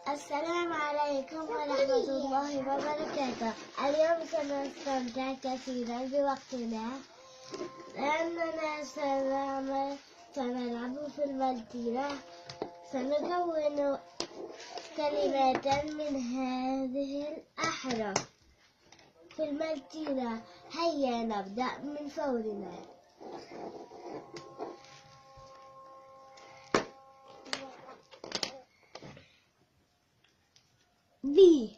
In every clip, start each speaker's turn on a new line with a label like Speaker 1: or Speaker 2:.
Speaker 1: السلام عليكم ورحمة الله وبركاته. اليوم سنستمتع كثيرا بوقتنا لأننا سنلعب في المالتيرة. سنكون كلمات من هذه الأحرف في المالتيرة. هيا نبدأ من فورنا. بي.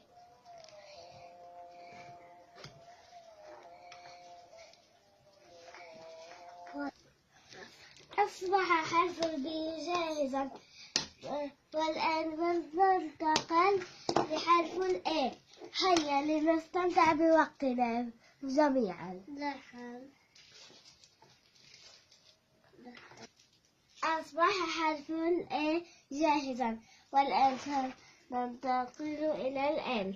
Speaker 1: أصبح حرف البي جاهزا، والآن ننتقل لحرف الإيه. هيا لنستمتع بوقتنا جميعا. أصبح حرف الإيه جاهزا، والآن ننتقل إلى الآن.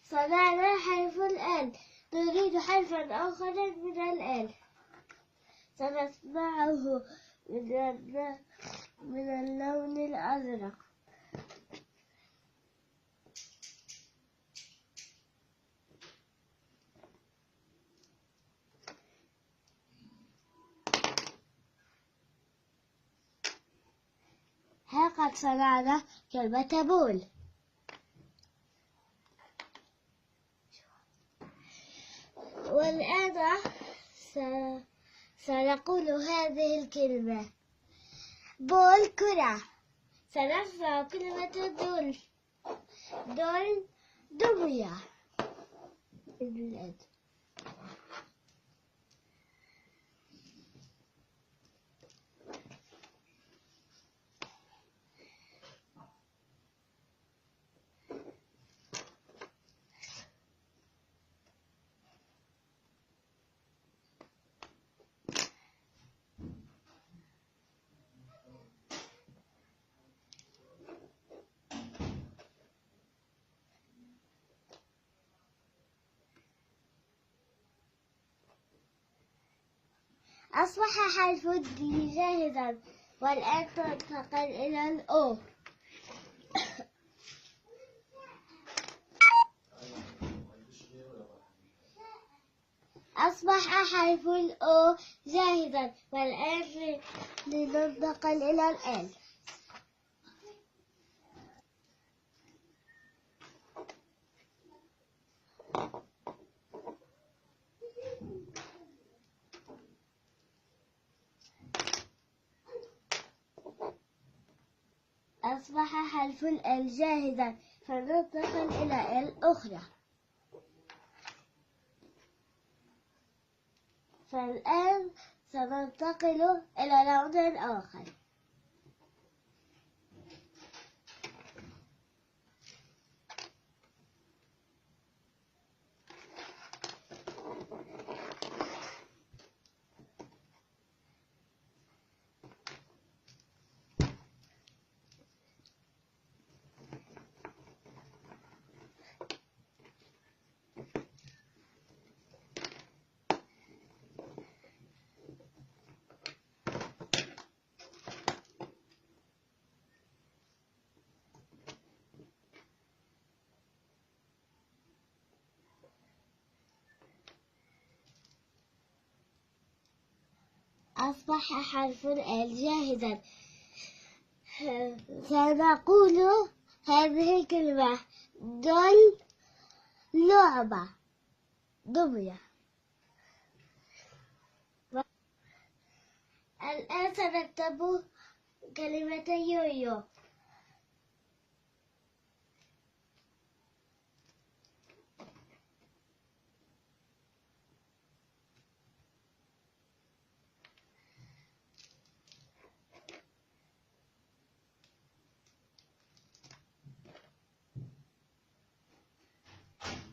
Speaker 1: صنعنا حرف الآن، نريد حرفا آخر من الآن. سنصنعه من اللون الأزرق. ها قد صنعنا كلمة بول. والآن سنقول هذه الكلمة: بول كرة. سنصنع كلمة دول. دول دمية. أصبح حرف الدي جاهزا، والآن ننتقل إلى الأو. أصبح حرف الأو جاهزا، والآن لننتقل إلى الآن. أصبح حرف ال جاهزا، فننتقل إلى الأخرى. فالآن سننتقل إلى لون آخر. أصبح حرف ال جاهزا، سنقول هذه الكلمة: دول لعبة دمية. الآن سنكتب كلمة يويو.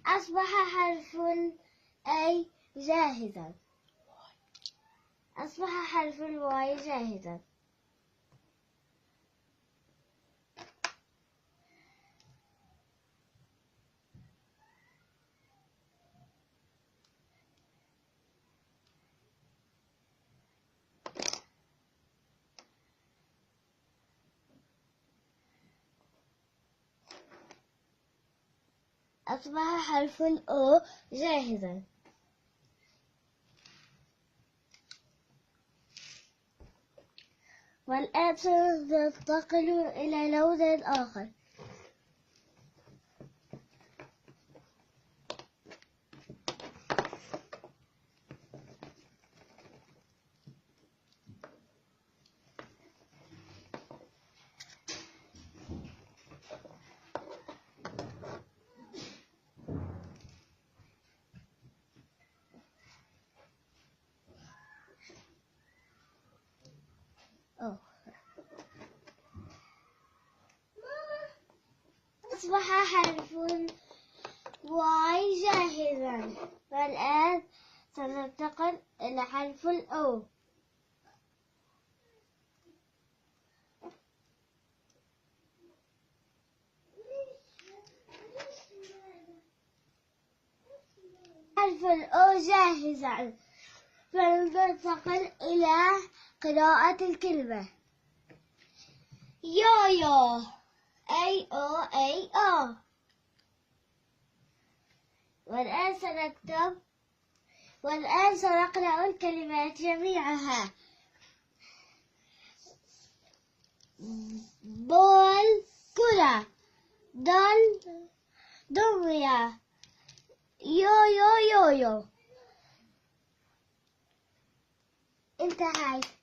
Speaker 1: أصبح حرف الأي جاهزا. أصبح حرف الواي جاهزا. أصبح حرف الأو جاهزا. والآن سننتقل إلى لون آخر. أصبح حرف الواي جاهزا. والآن سننتقل إلى حرف الأو. حرف الأو جاهزا. فننتقل إلى قراءة الكلمة. يو أي أو أي أو. والآن سنقرأ الكلمات جميعها. بول كرة. دمية. يو. انتهى.